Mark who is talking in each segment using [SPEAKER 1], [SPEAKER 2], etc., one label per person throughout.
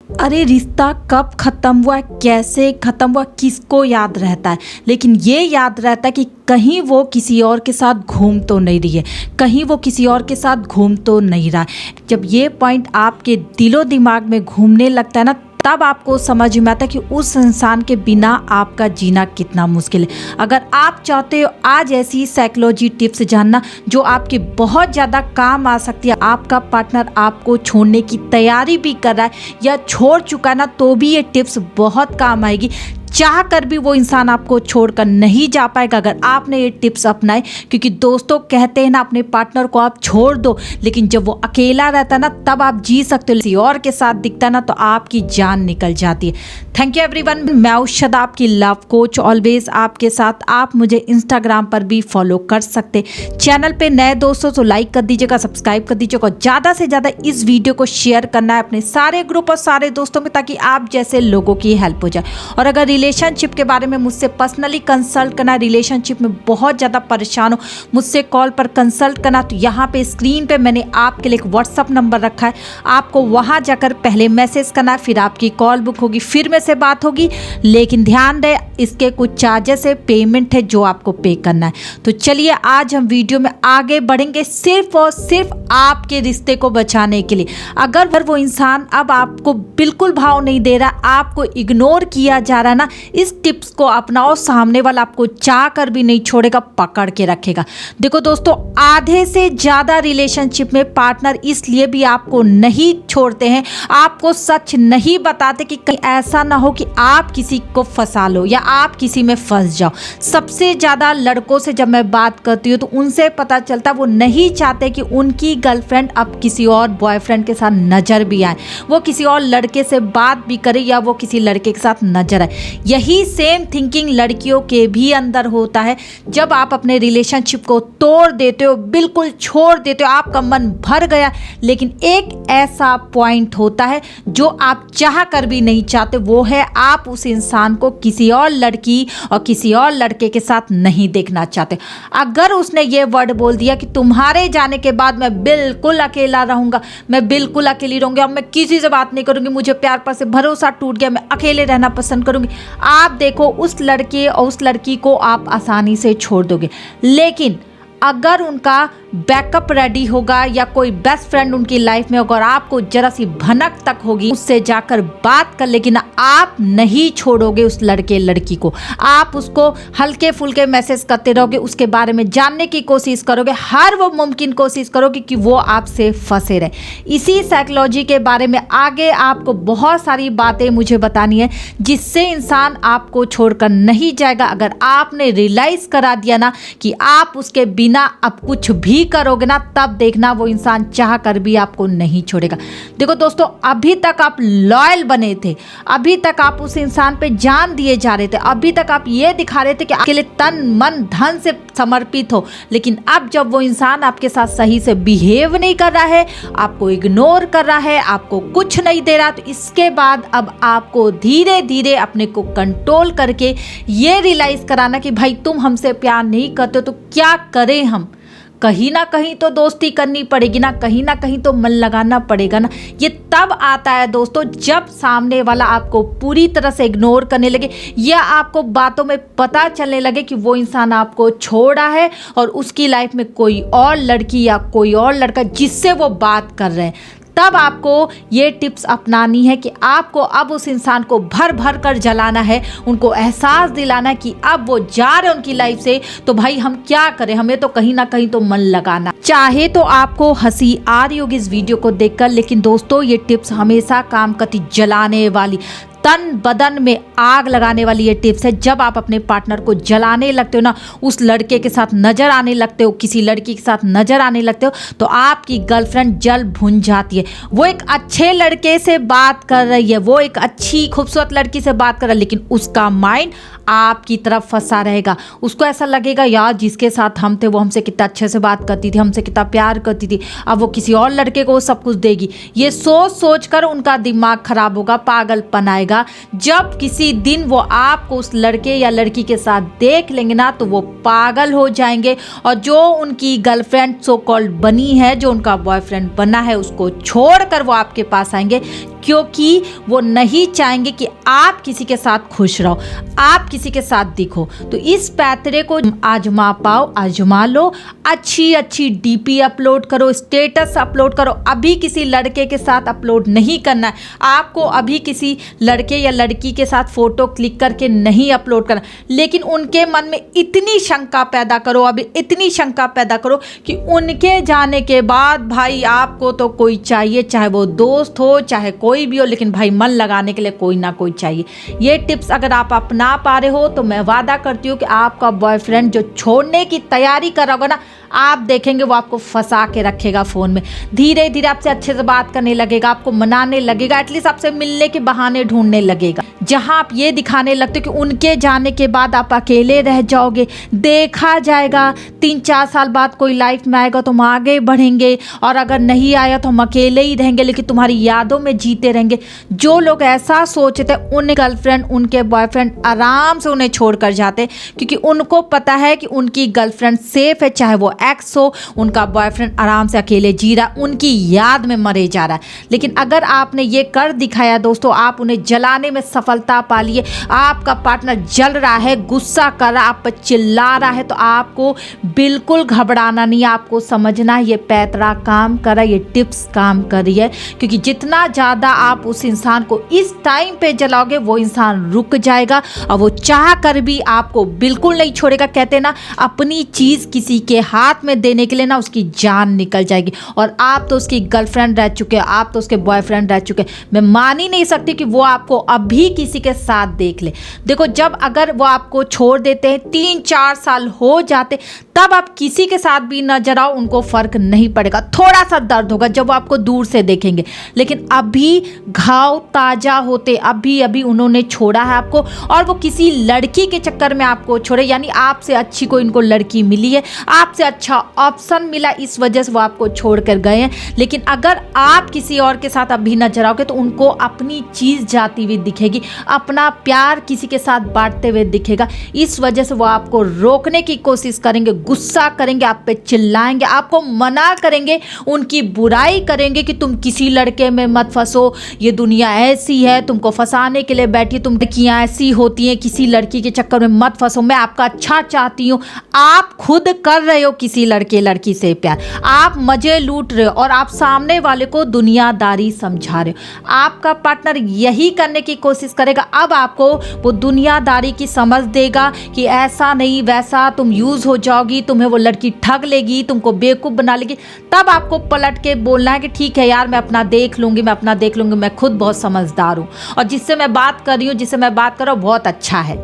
[SPEAKER 1] अरे रिश्ता कब ख़त्म हुआ, कैसे ख़त्म हुआ, किसको याद रहता है। लेकिन ये याद रहता है कि कहीं वो किसी और के साथ घूम तो नहीं रही है, कहीं वो किसी और के साथ घूम तो नहीं रहा है। जब ये पॉइंट आपके दिलो दिमाग में घूमने लगता है ना, तब आपको समझ में आता है कि उस इंसान के बिना आपका जीना कितना मुश्किल है। अगर आप चाहते हो आज ऐसी साइकोलॉजी टिप्स जानना जो आपके बहुत ज़्यादा काम आ सकती है, आपका पार्टनर आपको छोड़ने की तैयारी भी कर रहा है या छोड़ चुका है ना, तो भी ये टिप्स बहुत काम आएगी। चाह कर भी वो इंसान आपको छोड़कर नहीं जा पाएगा अगर आपने ये टिप्स अपनाए। क्योंकि दोस्तों कहते हैं ना, अपने पार्टनर को आप छोड़ दो, लेकिन जब वो अकेला रहता है ना तब आप जी सकते हो। किसी और के साथ दिखता है ना तो आपकी जान निकल जाती है। थैंक यू एवरीवन, मैं उषदा आपकी लव कोच, ऑलवेज आपके साथ। आप मुझे इंस्टाग्राम पर भी फॉलो कर सकते। चैनल पे नए दोस्तों तो लाइक कर दीजिएगा, सब्सक्राइब कर दीजिएगा और ज़्यादा से ज़्यादा इस वीडियो को शेयर करना है अपने सारे ग्रुप और सारे दोस्तों में, ताकि आप जैसे लोगों की हेल्प हो जाए। और अगर रिलेशनशिप के बारे में मुझसे पर्सनली कंसल्ट करना, रिलेशनशिप में बहुत ज़्यादा परेशान हो, मुझसे कॉल पर कंसल्ट करना, तो यहाँ पे स्क्रीन पे मैंने आपके लिए एक व्हाट्सअप नंबर रखा है। आपको वहाँ जाकर पहले मैसेज करना है, फिर आपकी कॉल बुक होगी, फिर मेरे से बात होगी। लेकिन ध्यान दें, इसके कुछ चार्जेस है, पेमेंट है जो आपको पे करना है। तो चलिए आज हम वीडियो में आगे बढ़ेंगे, सिर्फ और सिर्फ आपके रिश्ते को बचाने के लिए। अगर वो इंसान अब आपको बिल्कुल भाव नहीं दे रहा, आपको इग्नोर किया जा रहा है ना, इस टिप्स को अपनाओ। सामने वाला आपको चाह कर भी नहीं छोड़ेगा, पकड़ के रखेगा। देखो दोस्तों, आधे से ज्यादा रिलेशनशिप में पार्टनर इसलिए भी आपको नहीं छोड़ते हैं, आपको सच नहीं बताते कि कहीं ऐसा ना हो कि आप किसी को फंसा लो या आप किसी में फंस जाओ। सबसे ज्यादा लड़कों से जब मैं बात करती हूँ तो उनसे पता चलता वो नहीं चाहते कि उनकी गर्लफ्रेंड अब किसी और बॉयफ्रेंड के साथ नजर भी आए, वो किसी और लड़के से बात भी करे या वो किसी लड़के के साथ नजर आए। यही सेम थिंकिंग लड़कियों के भी अंदर होता है। जब आप अपने रिलेशनशिप को तोड़ देते हो, बिल्कुल छोड़ देते हो, आपका मन भर गया, लेकिन एक ऐसा पॉइंट होता है जो आप चाह कर भी नहीं चाहते, वो है आप उस इंसान को किसी और लड़की और किसी और लड़के के साथ नहीं देखना चाहते। अगर उसने ये वर्ड बोल दिया कि तुम्हारे जाने के बाद मैं बिल्कुल अकेला रहूंगा, मैं बिल्कुल अकेली रहूंगी, अब मैं किसी से बात नहीं करूंगी, मुझे प्यार पर से भरोसा टूट गया, मैं अकेले रहना पसंद करूंगी, आप देखो उस लड़के और उस लड़की को आप आसानी से छोड़ दोगे। लेकिन अगर उनका बैकअप रेडी होगा या कोई बेस्ट फ्रेंड उनकी लाइफ में होगा और आपको जरा सी भनक तक होगी, उससे जाकर बात कर, लेकिन आप नहीं छोड़ोगे उस लड़के लड़की को। आप उसको हल्के फुल्के मैसेज करते रहोगे, उसके बारे में जानने की कोशिश करोगे, हर वो मुमकिन कोशिश करोगे कि वो आपसे फंसे रहे। इसी साइकोलॉजी के बारे में आगे आपको बहुत सारी बातें मुझे बतानी है, जिससे इंसान आपको छोड़कर नहीं जाएगा। अगर आपने रियलाइज करा दिया ना कि आप उसके बिना अब कुछ भी करोगे ना, तब देखना वो इंसान चाह कर भी आपको नहीं छोड़ेगा। देखो दोस्तों, अभी तक आप लॉयल बने थे, अभी तक आप उस इंसान पे जान दिए जा रहे थे, अभी तक आप ये दिखा रहे थे कि आपके लिए तन मन धन से समर्पित हो। लेकिन अब जब वो इंसान आपके साथ सही से बिहेव नहीं कर रहा है, आपको इग्नोर कर रहा है, आपको कुछ नहीं दे रहा, तो इसके बाद अब आपको धीरे धीरे अपने को कंट्रोल करके ये रियलाइज कराना कि भाई तुम हमसे प्यार नहीं करते तो क्या करें हम। कहीं ना कहीं तो दोस्ती करनी पड़ेगी ना, कहीं ना कहीं तो मन लगाना पड़ेगा ना। ये तब आता है दोस्तों जब सामने वाला आपको पूरी तरह से इग्नोर करने लगे या आपको बातों में पता चलने लगे कि वो इंसान आपको छोड़ा है और उसकी लाइफ में कोई और लड़की या कोई और लड़का जिससे वो बात कर रहे हैं। तब आपको ये टिप्स अपनानी है कि आपको अब उस इंसान को भर भर कर जलाना है, उनको एहसास दिलाना है कि अब वो जा रहे उनकी लाइफ से, तो भाई हम क्या करें, हमें तो कहीं ना कहीं तो मन लगाना। चाहे तो आपको हंसी आ रही होगी इस वीडियो को देखकर, लेकिन दोस्तों ये टिप्स हमेशा काम करती, जलाने वाली, तन बदन में आग लगाने वाली ये टिप्स है। जब आप अपने पार्टनर को जलाने लगते हो ना, उस लड़के के साथ नजर आने लगते हो, किसी लड़की के साथ नजर आने लगते हो, तो आपकी गर्लफ्रेंड जल भुन जाती है। वो एक अच्छे लड़के से बात कर रही है, वो एक अच्छी खूबसूरत लड़की से बात कर रहा है, लेकिन उसका माइंड आपकी तरफ फंसा रहेगा। उसको ऐसा लगेगा यार जिसके साथ हम थे वो हमसे कितना अच्छे से बात करती थी, हमसे कितना प्यार करती थी, अब वो किसी और लड़के को सब कुछ देगी। ये सोच सोच कर उनका दिमाग खराब होगा, पागलपन आएगा। जब किसी दिन वो आपको उस लड़के या लड़की के साथ देख लेंगे ना, तो वो पागल हो जाएंगे और जो उनकी गर्लफ्रेंड सो कॉल्ड बनी है, जो उनका बॉयफ्रेंड बना है, उसको छोड़कर वो आपके पास आएंगे। क्योंकि वो नहीं चाहेंगे कि आप किसी के साथ खुश रहो, आप किसी के साथ दिखो। तो इस पैतरे को आजमा पाओ, आजमा लो। अच्छी अच्छी डीपी अपलोड करो, स्टेटस अपलोड करो। अभी किसी लड़के के साथ अपलोड नहीं करना है आपको, अभी किसी लड़के या लड़की के साथ फोटो क्लिक करके नहीं अपलोड करना, लेकिन उनके मन में इतनी शंका पैदा करो, अभी इतनी शंका पैदा करो कि उनके जाने के बाद भाई आपको तो कोई चाहिए, चाहे वो दोस्त हो चाहे कोई भी हो, लेकिन भाई मन लगाने के लिए कोई ना कोई चाहिए। ये टिप्स अगर आप अपना पा रहे हो तो मैं वादा करती हूँ कि आपका बॉयफ्रेंड जो छोड़ने की तैयारी कर रहा होगा ना, आप देखेंगे वो आपको फंसा के रखेगा फ़ोन में। धीरे धीरे आपसे अच्छे से बात करने लगेगा, आपको मनाने लगेगा, एटलीस्ट आपसे मिलने के बहाने ढूंढने लगेगा। जहां आप ये दिखाने लगते हो कि उनके जाने के बाद आप अकेले रह जाओगे, देखा जाएगा 3-4 साल बाद कोई लाइफ में आएगा तो हम आगे बढ़ेंगे, और अगर नहीं आया तो हम अकेले ही रहेंगे, लेकिन तुम्हारी यादों में जीते रहेंगे। जो लोग ऐसा सोचते हैं उन गर्लफ्रेंड, उनके बॉयफ्रेंड आराम से उन्हें छोड़ कर जाते, क्योंकि उनको पता है कि उनकी गर्लफ्रेंड सेफ है, चाहे वो एक्स हो, उनका बॉयफ्रेंड आराम से अकेले जी रहा, उनकी याद में मरे जा रहा है। लेकिन अगर आपने ये कर दिखाया दोस्तों, आप उन्हें जलाने में सफलता पा लिए, आपका पार्टनर जल रहा है, गुस्सा कर रहा, आप पर चिल्ला रहा है, तो आपको बिल्कुल घबराना नहीं, आपको समझना है ये पैतरा काम कर रहा है, ये टिप्स काम कर रही है। क्योंकि जितना ज़्यादा आप उस इंसान को इस टाइम पे जलाओगे, वो इंसान रुक जाएगा और वो चाह कर भी आपको बिल्कुल नहीं छोड़ेगा। कहते ना, अपनी चीज़ किसी के हाथ में देने के लिए ना उसकी जान निकल जाएगी। और आप तो उसकी गर्लफ्रेंड रह चुके, आप तो उसके बॉयफ्रेंड रह चुके। मैं मान ही नहीं सकती कि वो आपको अभी किसी के साथ देख ले। देखो, जब अगर वो आपको छोड़ देते हैं, 3-4 साल हो जाते, तब आप किसी के साथ भी नजर आओ, उनको फर्क नहीं पड़ेगा, थोड़ा सा दर्द होगा जब वो आपको दूर से देखेंगे, लेकिन अभी घाव ताजा होते, अभी अभी उन्होंने छोड़ा है आपको, और वो किसी लड़की के चक्कर में आपको छोड़े, यानी आपसे अच्छी कोई इनको लड़की मिली है, आपसे अच्छा ऑप्शन मिला, इस वजह से वो आपको छोड़ कर गए हैं। लेकिन अगर आप किसी और के साथ अभी नजर आओगे तो उनको अपनी चीज जाती हुई दिखेगी, अपना प्यार किसी के साथ बांटते हुए दिखेगा। इस वजह से वो आपको रोकने की कोशिश करेंगे, गुस्सा करेंगे, आप पे चिल्लाएंगे, आपको मना करेंगे, उनकी बुराई करेंगे कि तुम किसी लड़के में मत फंसो, ये दुनिया ऐसी है, तुमको फंसाने के लिए बैठी, तुम लड़कियां ऐसी होती हैं, किसी लड़की के चक्कर में मत फंसो, मैं आपका अच्छा चाहती हूँ। आप खुद कर रहे हो किसी लड़के लड़की से प्यार, आप मजे लूट रहे हो और आप सामने वाले को दुनियादारी समझा रहे हो। आपका पार्टनर यही करने की कोशिश करेगा, अब आपको वो दुनियादारी की समझ देगा कि ऐसा नहीं वैसा, तुम यूज हो जाओगी, तुम्हें वो लड़की ठग लेगी, तुमको बेवकूफ़ बना लेगी। तब आपको पलट के बोलना है कि ठीक है यार, मैं अपना देख लूँगी, मैं अपना देख लूँगी, मैं खुद बहुत समझदार हूँ, और जिससे मैं बात कर रही हूँ, जिससे मैं बात कर रहा हूँ, बहुत अच्छा है।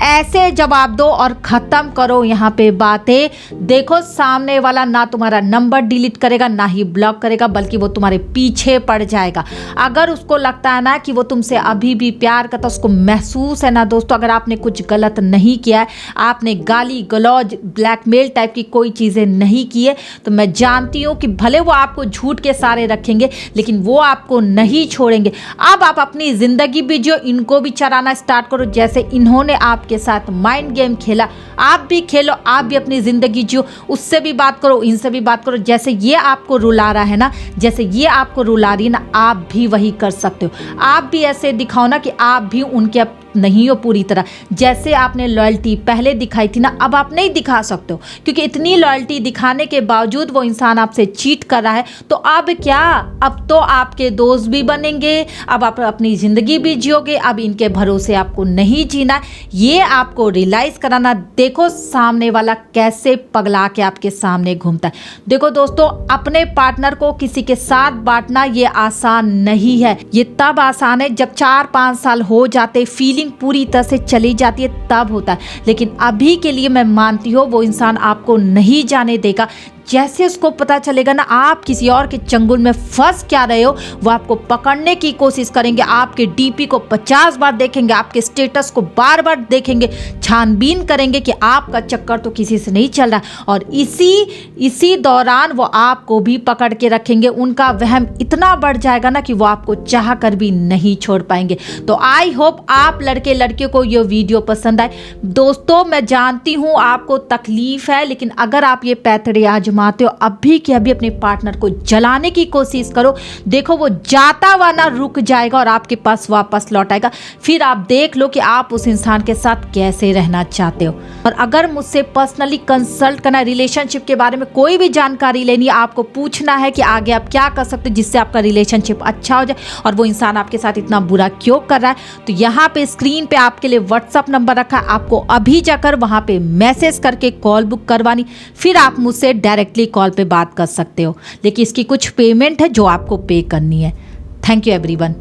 [SPEAKER 1] ऐसे जवाब दो और ख़त्म करो यहाँ पे बातें। देखो, सामने वाला ना तुम्हारा नंबर डिलीट करेगा, ना ही ब्लॉक करेगा, बल्कि वो तुम्हारे पीछे पड़ जाएगा। अगर उसको लगता है ना कि वो तुमसे अभी भी प्यार करता, उसको महसूस है ना दोस्तों, अगर आपने कुछ गलत नहीं किया है, आपने गाली गलौज ब्लैकमेल टाइप की कोई चीज़ें नहीं की है, तो मैं जानती हूँ कि भले वो आपको झूठ के सारे रखेंगे, लेकिन वो आपको नहीं छोड़ेंगे। अब आप अपनी ज़िंदगी भी जियो, इनको भी चराना स्टार्ट करो। जैसे इन्होंने आपके साथ माइंड गेम खेला, आप भी खेलो, आप भी अपनी ज़िंदगी जियो, उससे भी बात करो, इनसे भी बात करो। जैसे ये आपको रुला रहा है ना, जैसे ये आपको रुला रही है ना, आप भी वही कर सकते हो। आप भी ऐसे दिखाओ ना कि आप भी उनके नहीं हो पूरी तरह। जैसे आपने लॉयल्टी पहले दिखाई थी ना, अब आप नहीं दिखा सकते हो, क्योंकि इतनी लॉयल्टी दिखाने के बावजूद वो इंसान आपसे चीट कर रहा है। तो अब क्या, अब तो आपके दोस्त भी बनेंगे, अब आप अपनी ज़िंदगी भी जियोगे, अब इनके भरोसे आपको नहीं जीना। ये आपको रियलाइज़ कराना। देखो सामने वाला कैसे पगला के आपके सामने घूमता है। देखो दोस्तों, अपने पार्टनर को किसी के साथ बांटना ये आसान नहीं है। ये तब आसान है जब 4-5 साल हो जाते, फीलिंग पूरी तरह से चली जाती है, तब होता है। लेकिन अभी के लिए मैं मानती हूँ वो इंसान आपको नहीं जाने देगा। जैसे उसको पता चलेगा ना आप किसी और के चंगुल में फंस क्या रहे हो, वो आपको पकड़ने की कोशिश करेंगे, आपके डीपी को 50 बार देखेंगे, आपके स्टेटस को बार बार देखेंगे, छानबीन करेंगे कि आपका चक्कर तो किसी से नहीं चल रहा, और इसी दौरान वो आपको भी पकड़ के रखेंगे। उनका वहम इतना बढ़ जाएगा ना कि वो आपको चाह कर भी नहीं छोड़ पाएंगे। तो आई होप आप लड़के लड़कियों को ये वीडियो पसंद आए। दोस्तों, मैं जानती हूँ आपको तकलीफ है, लेकिन अगर आप ये पैतरे आजमा आजमाते हो अभी के अभी अपने पार्टनर को जलाने की कोशिश करो। देखो वो जाता हुआ ना रुक जाएगा और आपके पास वापस लौट आएगा। फिर आप देख लो कि आप उस इंसान के साथ कैसे रहना चाहते हो। और अगर मुझसे पर्सनली कंसल्ट करना है, रिलेशनशिप के बारे में कोई भी जानकारी लेनी है, आपको पूछना है कि आगे आप क्या कर सकते हो जिससे आपका रिलेशनशिप अच्छा हो जाए और वो इंसान आपके साथ इतना बुरा क्यों कर रहा है, तो यहाँ पे स्क्रीन पे आपके लिए व्हाट्सअप नंबर रखा है। आपको अभी जाकर वहाँ पे मैसेज करके कॉल बुक करवानी, फिर आप मुझसे डायरेक्टली कॉल पे बात कर सकते हो। लेकिन इसकी कुछ पेमेंट है जो आपको पे करनी है। Thank you everyone.